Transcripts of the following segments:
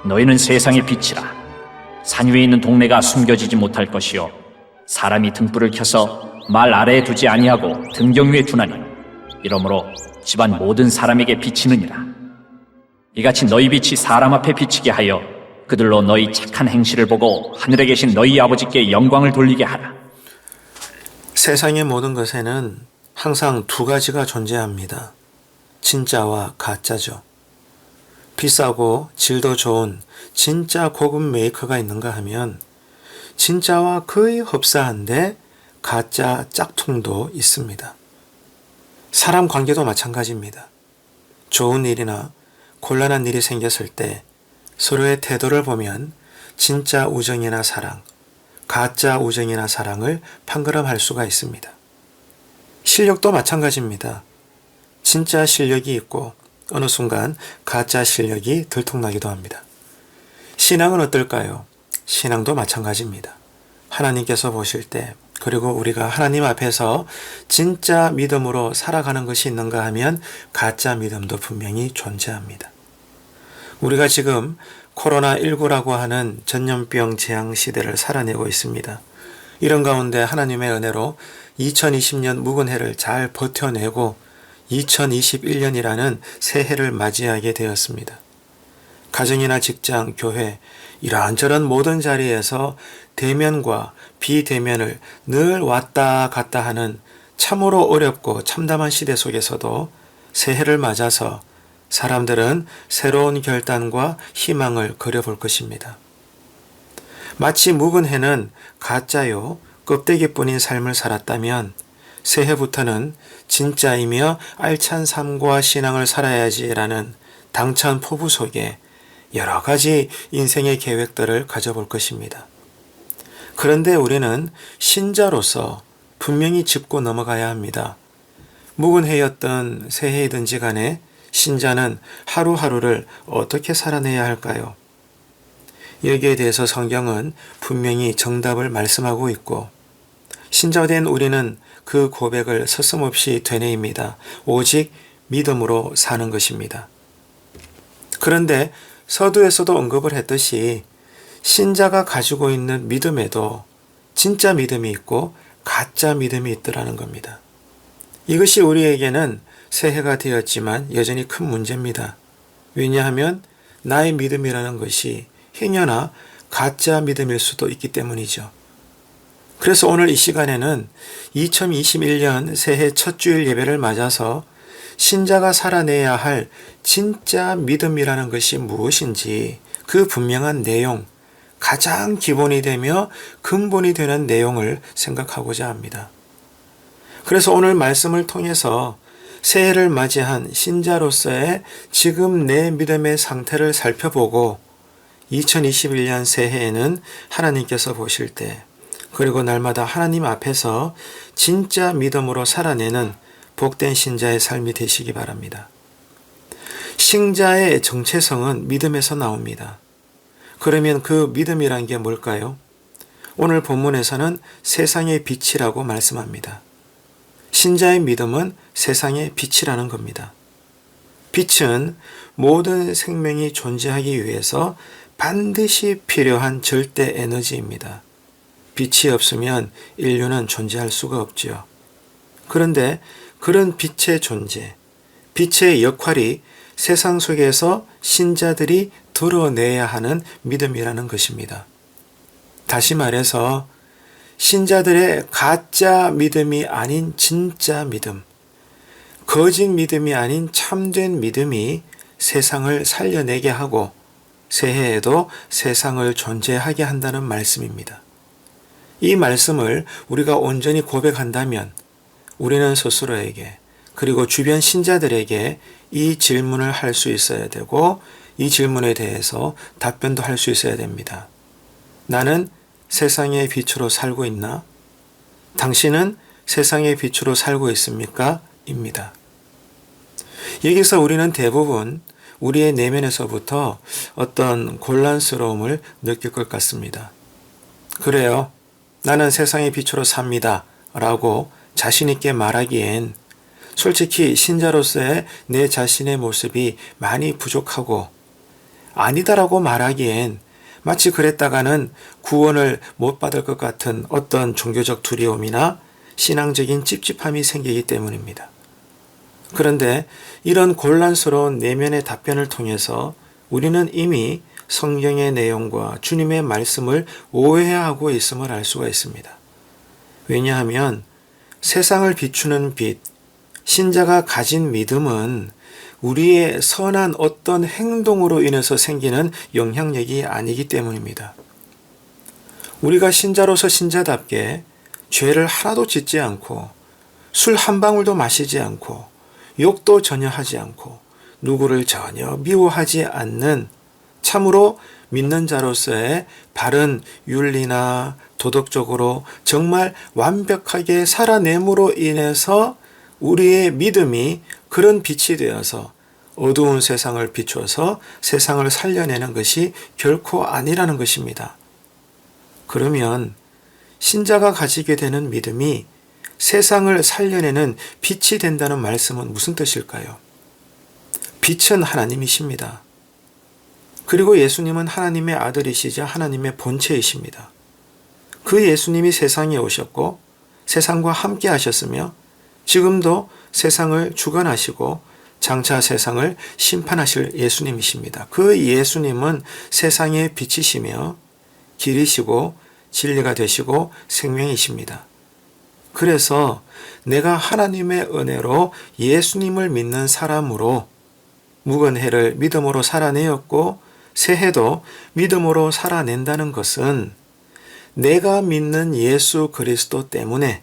너희는 세상의 빛이라. 산 위에 있는 동네가 숨겨지지 못할 것이요 사람이 등불을 켜서 말 아래에 두지 아니하고 등경 위에 두나니 이러므로 집안 모든 사람에게 비치느니라. 이같이 너희 빛이 사람 앞에 비치게 하여 그들로 너희 착한 행실을 보고 하늘에 계신 너희 아버지께 영광을 돌리게 하라. 세상의 모든 것에는 항상 두 가지가 존재합니다. 진짜와 가짜죠. 비싸고 질도 좋은 진짜 고급 메이커가 있는가 하면 진짜와 거의 흡사한데 가짜 짝퉁도 있습니다. 사람 관계도 마찬가지입니다. 좋은 일이나 곤란한 일이 생겼을 때 서로의 태도를 보면 진짜 우정이나 사랑, 가짜 우정이나 사랑을 판가름할 수가 있습니다. 실력도 마찬가지입니다. 진짜 실력이 있고 어느 순간 가짜 실력이 들통나기도 합니다. 신앙은 어떨까요? 신앙도 마찬가지입니다. 하나님께서 보실 때 그리고 우리가 하나님 앞에서 진짜 믿음으로 살아가는 것이 있는가 하면 가짜 믿음도 분명히 존재합니다. 우리가 지금 코로나19라고 하는 전염병 재앙 시대를 살아내고 있습니다. 이런 가운데 하나님의 은혜로 2020년 묵은 해를 잘 버텨내고 2021년이라는 새해를 맞이하게 되었습니다. 가정이나 직장, 교회 이런저런 모든 자리에서 대면과 비대면을 늘 왔다 갔다 하는 참으로 어렵고 참담한 시대 속에서도 새해를 맞아서 사람들은 새로운 결단과 희망을 그려볼 것입니다. 마치 묵은 해는 가짜요 껍데기뿐인 삶을 살았다면 새해부터는 진짜이며 알찬 삶과 신앙을 살아야지라는 당찬 포부 속에 여러 가지 인생의 계획들을 가져볼 것입니다. 그런데 우리는 신자로서 분명히 짚고 넘어가야 합니다. 묵은 해였던 새해이든지 간에 신자는 하루하루를 어떻게 살아내야 할까요? 여기에 대해서 성경은 분명히 정답을 말씀하고 있고 신자된 우리는 그 고백을 서슴없이 되뇌입니다. 오직 믿음으로 사는 것입니다. 그런데 서두에서도 언급을 했듯이 신자가 가지고 있는 믿음에도 진짜 믿음이 있고 가짜 믿음이 있더라는 겁니다. 이것이 우리에게는 새해가 되었지만 여전히 큰 문제입니다. 왜냐하면 나의 믿음이라는 것이 행여나 가짜 믿음일 수도 있기 때문이죠. 그래서 오늘 이 시간에는 2021년 새해 첫 주일 예배를 맞아서 신자가 살아내야 할 진짜 믿음이라는 것이 무엇인지 그 분명한 내용, 가장 기본이 되며 근본이 되는 내용을 생각하고자 합니다. 그래서 오늘 말씀을 통해서 새해를 맞이한 신자로서의 지금 내 믿음의 상태를 살펴보고 2021년 새해에는 하나님께서 보실 때 그리고 날마다 하나님 앞에서 진짜 믿음으로 살아내는 복된 신자의 삶이 되시기 바랍니다. 신자의 정체성은 믿음에서 나옵니다. 그러면 그 믿음이란 게 뭘까요? 오늘 본문에서는 세상의 빛이라고 말씀합니다. 신자의 믿음은 세상의 빛이라는 겁니다. 빛은 모든 생명이 존재하기 위해서 반드시 필요한 절대 에너지입니다. 빛이 없으면 인류는 존재할 수가 없지요. 그런데 그런 빛의 존재, 빛의 역할이 세상 속에서 신자들이 드러내야 하는 믿음이라는 것입니다. 다시 말해서 신자들의 가짜 믿음이 아닌 진짜 믿음, 거짓 믿음이 아닌 참된 믿음이 세상을 살려내게 하고 새해에도 세상을 존재하게 한다는 말씀입니다. 이 말씀을 우리가 온전히 고백한다면 우리는 스스로에게 그리고 주변 신자들에게 이 질문을 할 수 있어야 되고 이 질문에 대해서 답변도 할 수 있어야 됩니다. 나는 세상의 빛으로 살고 있나? 당신은 세상의 빛으로 살고 있습니까? 입니다. 여기서 우리는 대부분 우리의 내면에서부터 어떤 곤란스러움을 느낄 것 같습니다. 그래요. 나는 세상의 빛으로 삽니다. 라고 자신있게 말하기엔 솔직히 신자로서의 내 자신의 모습이 많이 부족하고 아니다라고 말하기엔 마치 그랬다가는 구원을 못 받을 것 같은 어떤 종교적 두려움이나 신앙적인 찝찝함이 생기기 때문입니다. 그런데 이런 곤란스러운 내면의 답변을 통해서 우리는 이미 성경의 내용과 주님의 말씀을 오해하고 있음을 알 수가 있습니다. 왜냐하면 세상을 비추는 빛, 신자가 가진 믿음은 우리의 선한 어떤 행동으로 인해서 생기는 영향력이 아니기 때문입니다. 우리가 신자로서 신자답게 죄를 하나도 짓지 않고 술 한 방울도 마시지 않고 욕도 전혀 하지 않고 누구를 전혀 미워하지 않는 참으로 믿는 자로서의 바른 윤리나 도덕적으로 정말 완벽하게 살아냄으로 인해서 우리의 믿음이 그런 빛이 되어서 어두운 세상을 비추어서 세상을 살려내는 것이 결코 아니라는 것입니다. 그러면 신자가 가지게 되는 믿음이 세상을 살려내는 빛이 된다는 말씀은 무슨 뜻일까요? 빛은 하나님이십니다. 그리고 예수님은 하나님의 아들이시자 하나님의 본체이십니다. 그 예수님이 세상에 오셨고 세상과 함께 하셨으며 지금도 세상을 주관하시고 장차 세상을 심판하실 예수님이십니다. 그 예수님은 세상의 빛이시며 길이시고 진리가 되시고 생명이십니다. 그래서 내가 하나님의 은혜로 예수님을 믿는 사람으로 묵은 해를 믿음으로 살아내었고 새해도 믿음으로 살아낸다는 것은 내가 믿는 예수 그리스도 때문에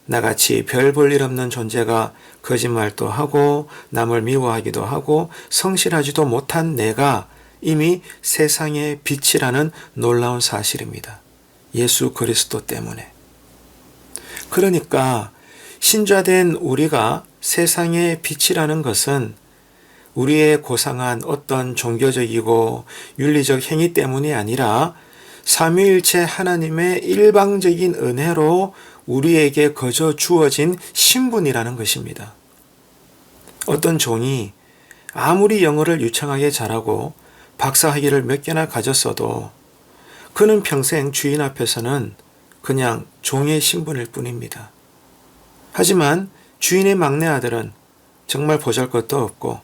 나같이 별 볼 일 없는 존재가 거짓말도 하고 남을 미워하기도 하고 성실하지도 못한 내가 이미 세상의 빛이라는 놀라운 사실입니다. 예수 그리스도 때문에. 그러니까 신자된 우리가 세상의 빛이라는 것은 우리의 고상한 어떤 종교적이고 윤리적 행위 때문이 아니라 삼위일체 하나님의 일방적인 은혜로 우리에게 거저 주어진 신분이라는 것입니다. 어떤 종이 아무리 영어를 유창하게 잘하고 박사학위를 몇 개나 가졌어도 그는 평생 주인 앞에서는 그냥 종의 신분일 뿐입니다. 하지만 주인의 막내 아들은 정말 보잘것도 없고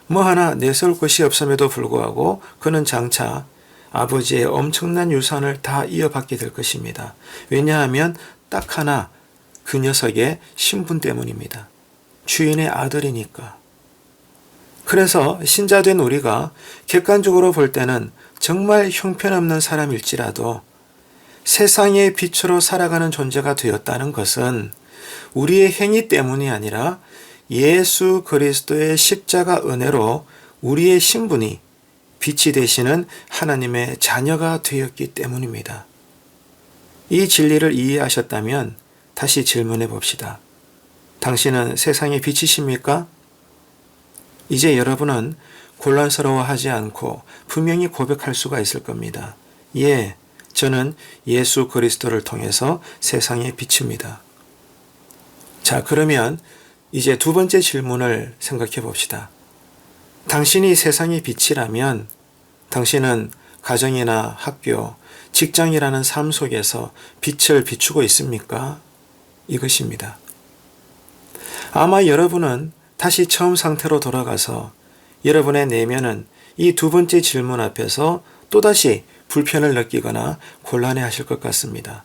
뭐 하나 내세울 것이 없음에도 불구하고 그는 장차 아버지의 엄청난 유산을 다 이어받게 될 것입니다. 왜냐하면 딱 하나 그 녀석의 신분 때문입니다. 주인의 아들이니까. 그래서 신자된 우리가 객관적으로 볼 때는 정말 형편없는 사람일지라도 세상의 빛으로 살아가는 존재가 되었다는 것은 우리의 행위 때문이 아니라 예수 그리스도의 십자가 은혜로 우리의 신분이 빛이 되시는 하나님의 자녀가 되었기 때문입니다. 이 진리를 이해하셨다면 다시 질문해 봅시다. 당신은 세상의 빛이십니까? 이제 여러분은 곤란스러워하지 않고 분명히 고백할 수가 있을 겁니다. 예, 저는 예수 그리스도를 통해서 세상의 빛입니다. 자, 그러면 이제 두 번째 질문을 생각해 봅시다. 당신이 세상의 빛이라면 당신은 가정이나 학교, 직장이라는 삶 속에서 빛을 비추고 있습니까? 이것입니다. 아마 여러분은 다시 처음 상태로 돌아가서 여러분의 내면은 이 두 번째 질문 앞에서 또다시 불편을 느끼거나 곤란해 하실 것 같습니다.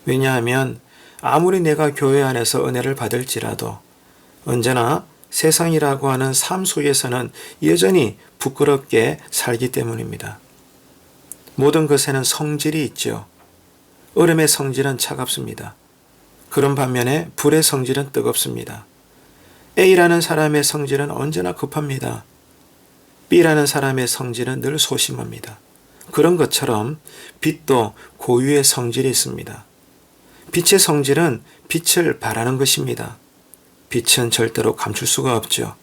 왜냐하면 아무리 내가 교회 안에서 은혜를 받을지라도 언제나 세상이라고 하는 삶 속에서는 여전히 부끄럽게 살기 때문입니다. 모든 것에는 성질이 있죠. 얼음의 성질은 차갑습니다. 그런 반면에 불의 성질은 뜨겁습니다. A라는 사람의 성질은 언제나 급합니다. B라는 사람의 성질은 늘 소심합니다. 그런 것처럼 빛도 고유의 성질이 있습니다. 빛의 성질은 빛을 발하는 것입니다. 빛은 절대로 감출 수가 없죠.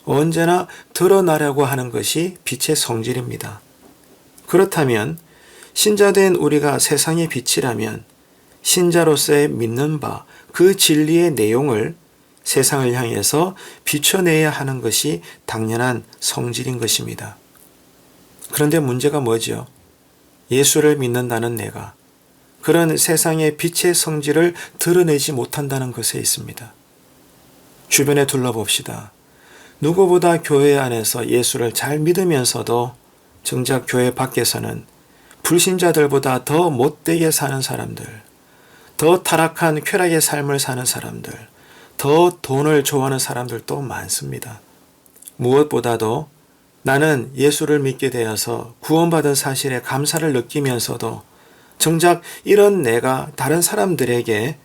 언제나 드러나려고 하는 것이 빛의 성질입니다. 그렇다면 신자된 우리가 세상의 빛이라면 신자로서의 믿는 바, 그 진리의 내용을 세상을 향해서 비춰내야 하는 것이 당연한 성질인 것입니다. 그런데 문제가 뭐죠? 예수를 믿는다는 내가 그런 세상의 빛의 성질을 드러내지 못한다는 것에 있습니다. 주변에 둘러봅시다. 누구보다 교회 안에서 예수를 잘 믿으면서도 정작 교회 밖에서는 불신자들보다 더 못되게 사는 사람들, 더 타락한 쾌락의 삶을 사는 사람들, 더 돈을 좋아하는 사람들도 많습니다. 무엇보다도 나는 예수를 믿게 되어서 구원받은 사실에 감사를 느끼면서도 정작 이런 내가 다른 사람들에게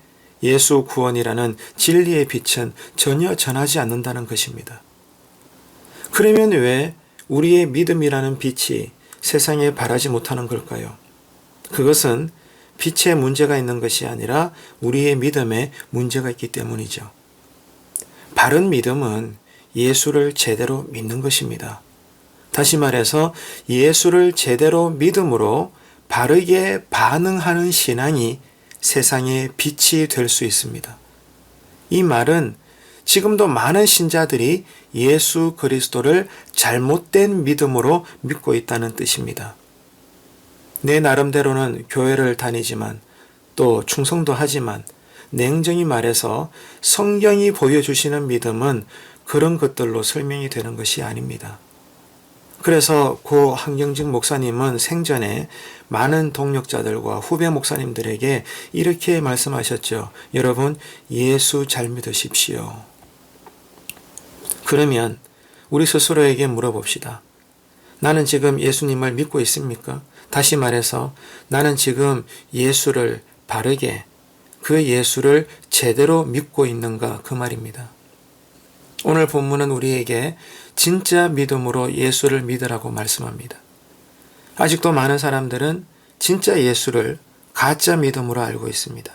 예수 구원이라는 진리의 빛은 전혀 전하지 않는다는 것입니다. 그러면 왜 우리의 믿음이라는 빛이 세상에 바라지 못하는 걸까요? 그것은 빛에 문제가 있는 것이 아니라 우리의 믿음에 문제가 있기 때문이죠. 바른 믿음은 예수를 제대로 믿는 것입니다. 다시 말해서 예수를 제대로 믿음으로 바르게 반응하는 신앙이 세상의 빛이 될 수 있습니다. 이 말은 지금도 많은 신자들이 예수 그리스도를 잘못된 믿음으로 믿고 있다는 뜻입니다. 내 나름대로는 교회를 다니지만 또 충성도 하지만 냉정히 말해서 성경이 보여주시는 믿음은 그런 것들로 설명이 되는 것이 아닙니다. 그래서 고 한경직 목사님은 생전에 많은 동력자들과 후배 목사님들에게 이렇게 말씀하셨죠. 여러분, 예수 잘 믿으십시오. 그러면 우리 스스로에게 물어봅시다. 나는 지금 예수님을 믿고 있습니까? 다시 말해서 나는 지금 예수를 바르게, 그 예수를 제대로 믿고 있는가, 그 말입니다. 오늘 본문은 우리에게 진짜 믿음으로 예수를 믿으라고 말씀합니다. 아직도 많은 사람들은 진짜 예수를 가짜 믿음으로 알고 있습니다.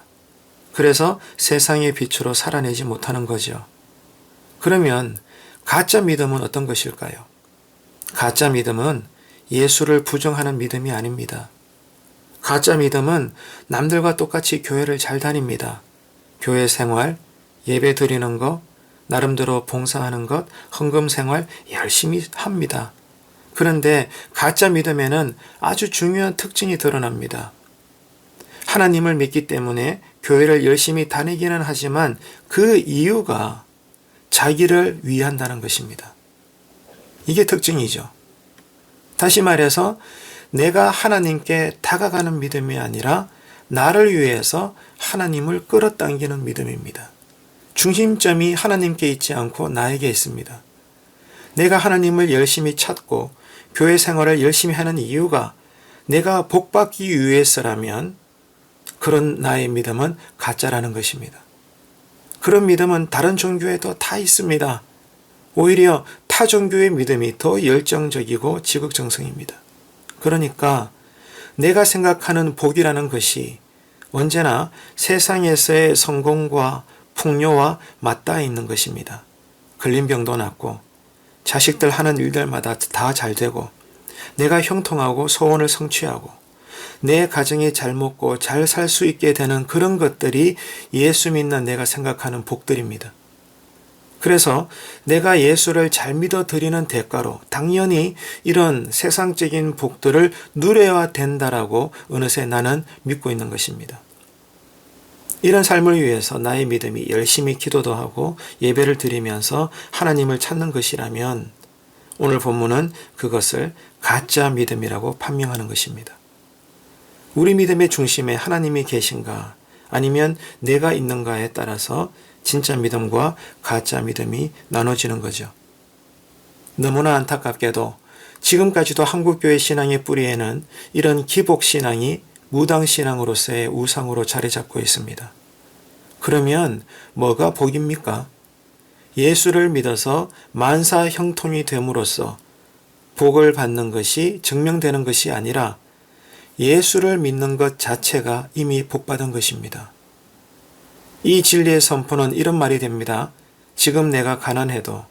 그래서 세상의 빛으로 살아내지 못하는 거죠. 그러면 가짜 믿음은 어떤 것일까요? 가짜 믿음은 예수를 부정하는 믿음이 아닙니다. 가짜 믿음은 남들과 똑같이 교회를 잘 다닙니다. 교회 생활, 예배 드리는 것, 나름대로 봉사하는 것, 헌금 생활 열심히 합니다. 그런데 가짜 믿음에는 아주 중요한 특징이 드러납니다. 하나님을 믿기 때문에 교회를 열심히 다니기는 하지만 그 이유가 자기를 위한다는 것입니다. 이게 특징이죠. 다시 말해서 내가 하나님께 다가가는 믿음이 아니라 나를 위해서 하나님을 끌어당기는 믿음입니다. 중심점이 하나님께 있지 않고 나에게 있습니다. 내가 하나님을 열심히 찾고 교회 생활을 열심히 하는 이유가 내가 복받기 위해서라면 그런 나의 믿음은 가짜라는 것입니다. 그런 믿음은 다른 종교에도 다 있습니다. 오히려 타 종교의 믿음이 더 열정적이고 지극정성입니다. 그러니까 내가 생각하는 복이라는 것이 언제나 세상에서의 성공과 풍요와 맞닿아 있는 것입니다. 걸린 병도 낫고 자식들 하는 일들마다 다 잘 되고 내가 형통하고 소원을 성취하고 내 가정이 잘 먹고 잘 살 수 있게 되는 그런 것들이 예수 믿는 내가 생각하는 복들입니다. 그래서 내가 예수를 잘 믿어 드리는 대가로 당연히 이런 세상적인 복들을 누려야 된다라고 어느새 나는 믿고 있는 것입니다. 이런 삶을 위해서 나의 믿음이 열심히 기도도 하고 예배를 드리면서 하나님을 찾는 것이라면 오늘 본문은 그것을 가짜 믿음이라고 판명하는 것입니다. 우리 믿음의 중심에 하나님이 계신가 아니면 내가 있는가에 따라서 진짜 믿음과 가짜 믿음이 나눠지는 거죠. 너무나 안타깝게도 지금까지도 한국교회 신앙의 뿌리에는 이런 기복신앙이 무당신앙으로서의 우상으로 자리 잡고 있습니다. 그러면 뭐가 복입니까? 예수를 믿어서 만사 형통이 됨으로써 복을 받는 것이 증명되는 것이 아니라 예수를 믿는 것 자체가 이미 복받은 것입니다. 이 진리의 선포는 이런 말이 됩니다. 지금 내가 가난해도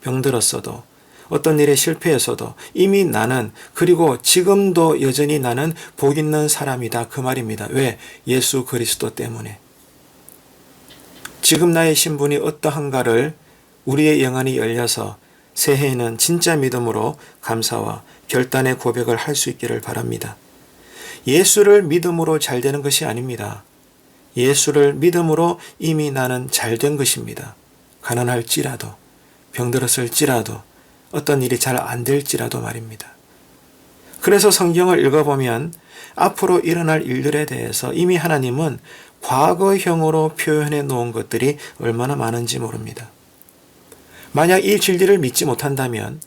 병들었어도 어떤 일에 실패해서도 이미 나는 그리고 지금도 여전히 나는 복 있는 사람이다 그 말입니다. 왜? 예수 그리스도 때문에. 지금 나의 신분이 어떠한가를 우리의 영안이 열려서 새해에는 진짜 믿음으로 감사와 결단의 고백을 할 수 있기를 바랍니다. 예수를 믿음으로 잘 되는 것이 아닙니다. 예수를 믿음으로 이미 나는 잘 된 것입니다. 가난할지라도, 병들었을지라도, 어떤 일이 잘 안 될지라도 말입니다. 그래서 성경을 읽어보면 앞으로 일어날 일들에 대해서 이미 하나님은 과거형으로 표현해 놓은 것들이 얼마나 많은지 모릅니다. 만약 이 진리를 믿지 못한다면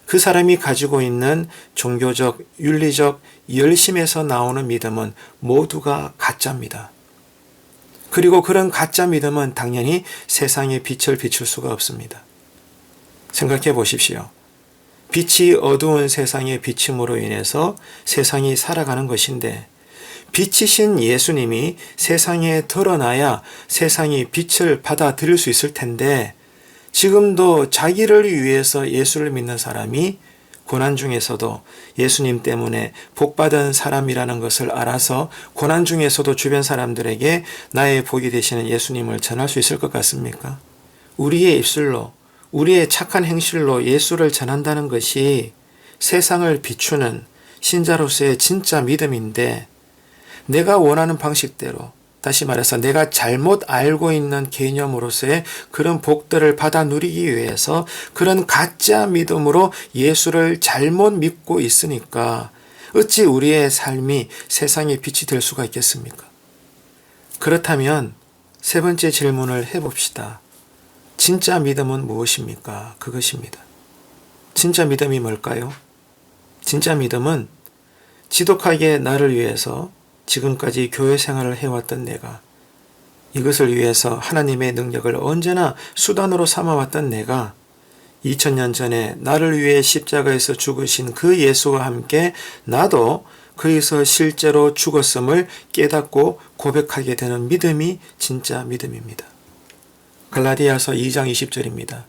그 사람이 가지고 있는 종교적, 윤리적 열심에서 나오는 믿음은 모두가 가짜입니다. 그리고 그런 가짜 믿음은 당연히 세상에 빛을 비출 수가 없습니다. 생각해 보십시오. 빛이 어두운 세상에 비침으로 인해서 세상이 살아가는 것인데 빛이신 예수님이 세상에 드러나야 세상이 빛을 받아들일 수 있을 텐데 지금도 자기를 위해서 예수를 믿는 사람이 고난 중에서도 예수님 때문에 복받은 사람이라는 것을 알아서 고난 중에서도 주변 사람들에게 나의 복이 되시는 예수님을 전할 수 있을 것 같습니까? 우리의 입술로, 우리의 착한 행실로 예수를 전한다는 것이 세상을 비추는 신자로서의 진짜 믿음인데 내가 원하는 방식대로, 다시 말해서 내가 잘못 알고 있는 개념으로서의 그런 복들을 받아 누리기 위해서 그런 가짜 믿음으로 예수를 잘못 믿고 있으니까 어찌 우리의 삶이 세상의 빛이 될 수가 있겠습니까? 그렇다면 세 번째 질문을 해봅시다. 진짜 믿음은 무엇입니까? 그것입니다. 진짜 믿음이 뭘까요? 진짜 믿음은 지독하게 나를 위해서 지금까지 교회 생활을 해왔던 내가, 이것을 위해서 하나님의 능력을 언제나 수단으로 삼아왔던 내가 2000년 전에 나를 위해 십자가에서 죽으신 그 예수와 함께 나도 그에서 실제로 죽었음을 깨닫고 고백하게 되는 믿음이 진짜 믿음입니다. 갈라디아서 2장 20절입니다.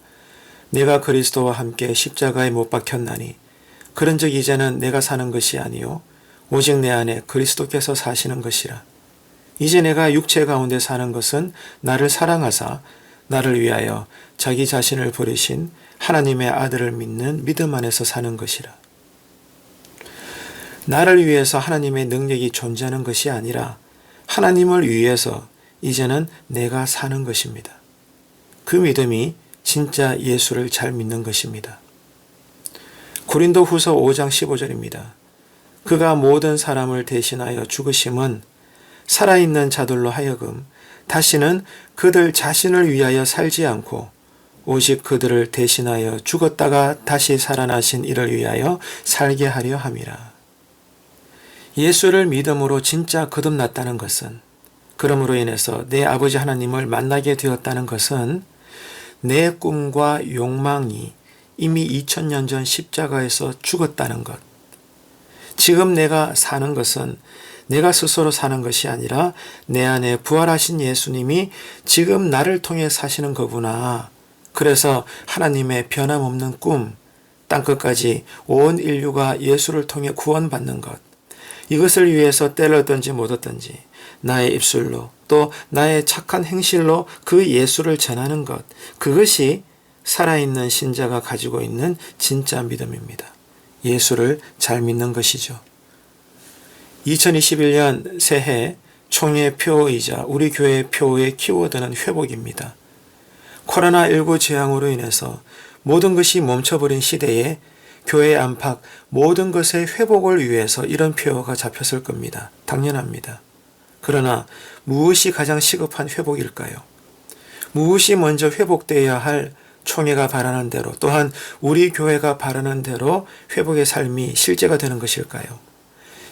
내가 그리스도와 함께 십자가에 못 박혔나니 그런즉 이제는 내가 사는 것이 아니요 오직 내 안에 그리스도께서 사시는 것이라. 이제 내가 육체 가운데 사는 것은 나를 사랑하사 나를 위하여 자기 자신을 버리신 하나님의 아들을 믿는 믿음 안에서 사는 것이라. 나를 위해서 하나님의 능력이 존재하는 것이 아니라 하나님을 위해서 이제는 내가 사는 것입니다. 그 믿음이 진짜 예수를 잘 믿는 것입니다. 고린도 후서 5장 15절입니다. 그가 모든 사람을 대신하여 죽으심은 살아있는 자들로 하여금 다시는 그들 자신을 위하여 살지 않고 오직 그들을 대신하여 죽었다가 다시 살아나신 이를 위하여 살게 하려 함이라. 예수를 믿음으로 진짜 거듭났다는 것은, 그러므로 인해서 내 아버지 하나님을 만나게 되었다는 것은 내 꿈과 욕망이 이미 2000년 전 십자가에서 죽었다는 것. 지금 내가 사는 것은 내가 스스로 사는 것이 아니라 내 안에 부활하신 예수님이 지금 나를 통해 사시는 거구나. 그래서 하나님의 변함없는 꿈, 땅끝까지 온 인류가 예수를 통해 구원받는 것. 이것을 위해서 때를 얻든지 못 얻든지 나의 입술로 또 나의 착한 행실로 그 예수를 전하는 것. 그것이 살아있는 신자가 가지고 있는 진짜 믿음입니다. 예수를 잘 믿는 것이죠. 2021년 새해 총회 표이자 우리 교회 표의 키워드는 회복입니다. 코로나19 재앙으로 인해서 모든 것이 멈춰버린 시대에 교회 안팎 모든 것의 회복을 위해서 이런 표어가 잡혔을 겁니다. 당연합니다. 그러나 무엇이 가장 시급한 회복일까요? 무엇이 먼저 회복되어야 할 총회가 바라는 대로, 또한 우리 교회가 바라는 대로 회복의 삶이 실제가 되는 것일까요?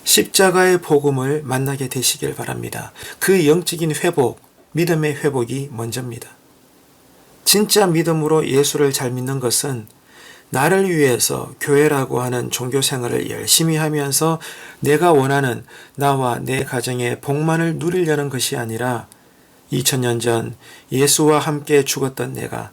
십자가의 복음을 만나게 되시길 바랍니다. 그 영적인 회복, 믿음의 회복이 먼저입니다. 진짜 믿음으로 예수를 잘 믿는 것은 나를 위해서 교회라고 하는 종교 생활을 열심히 하면서 내가 원하는 나와 내 가정의 복만을 누리려는 것이 아니라 2000년 전 예수와 함께 죽었던 내가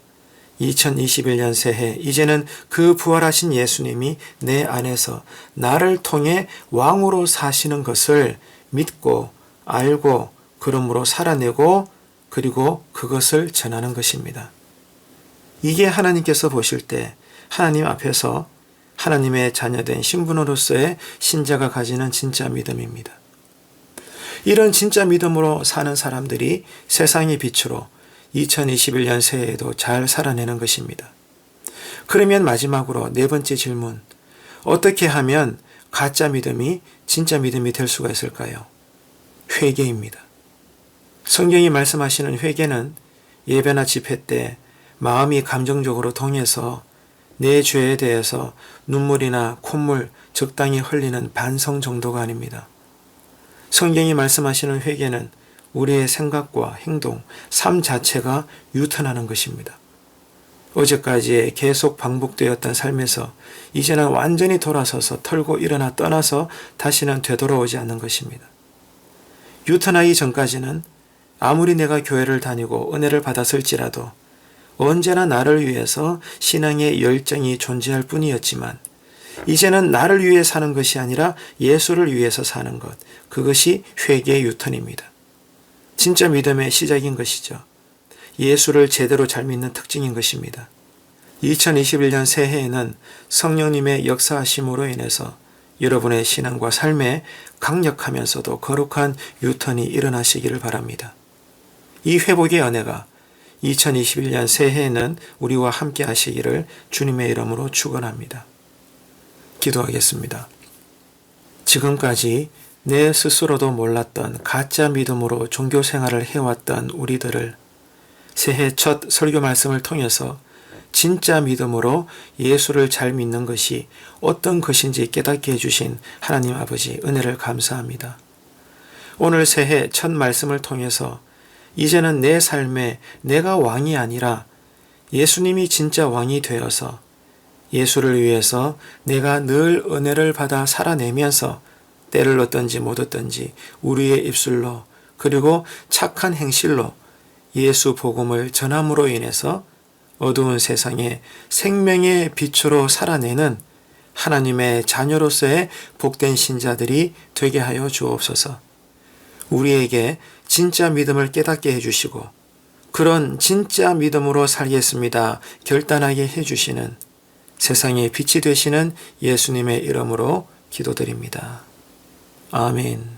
2021년 새해 이제는 그 부활하신 예수님이 내 안에서 나를 통해 왕으로 사시는 것을 믿고 알고 그러므로 살아내고 그리고 그것을 전하는 것입니다. 이게 하나님께서 보실 때 하나님 앞에서 하나님의 자녀된 신분으로서의 신자가 가지는 진짜 믿음입니다. 이런 진짜 믿음으로 사는 사람들이 세상의 빛으로 2021년 새해에도 잘 살아내는 것입니다. 그러면 마지막으로 네 번째 질문, 어떻게 하면 가짜 믿음이 진짜 믿음이 될 수가 있을까요? 회개입니다. 성경이 말씀하시는 회개는 예배나 집회 때 마음이 감정적으로 동해서 내 죄에 대해서 눈물이나 콧물 적당히 흘리는 반성 정도가 아닙니다. 성경이 말씀하시는 회개는 우리의 생각과 행동, 삶 자체가 유턴하는 것입니다. 어제까지 계속 반복되었던 삶에서 이제는 완전히 돌아서서 털고 일어나 떠나서 다시는 되돌아오지 않는 것입니다. 유턴하기 전까지는 아무리 내가 교회를 다니고 은혜를 받았을지라도 언제나 나를 위해서 신앙의 열정이 존재할 뿐이었지만 이제는 나를 위해 사는 것이 아니라 예수를 위해서 사는 것, 그것이 회개의 유턴입니다. 진짜 믿음의 시작인 것이죠. 예수를 제대로 잘 믿는 특징인 것입니다. 2021년 새해에는 성령님의 역사하심으로 인해서 여러분의 신앙과 삶에 강력하면서도 거룩한 유턴이 일어나시기를 바랍니다. 이 회복의 은혜가 2021년 새해에는 우리와 함께 하시기를 주님의 이름으로 축원합니다. 기도하겠습니다. 지금까지 내 스스로도 몰랐던 가짜 믿음으로 종교 생활을 해왔던 우리들을 새해 첫 설교 말씀을 통해서 진짜 믿음으로 예수를 잘 믿는 것이 어떤 것인지 깨닫게 해주신 하나님 아버지 은혜를 감사합니다. 오늘 새해 첫 말씀을 통해서 이제는 내 삶에 내가 왕이 아니라 예수님이 진짜 왕이 되어서 예수를 위해서 내가 늘 은혜를 받아 살아내면서 때를 얻든지 못 얻든지 우리의 입술로 그리고 착한 행실로 예수 복음을 전함으로 인해서 어두운 세상에 생명의 빛으로 살아내는 하나님의 자녀로서의 복된 신자들이 되게 하여 주옵소서. 우리에게 진짜 믿음을 깨닫게 해주시고 그런 진짜 믿음으로 살겠습니다. 결단하게 해주시는 세상의 빛이 되시는 예수님의 이름으로 기도드립니다. 아멘.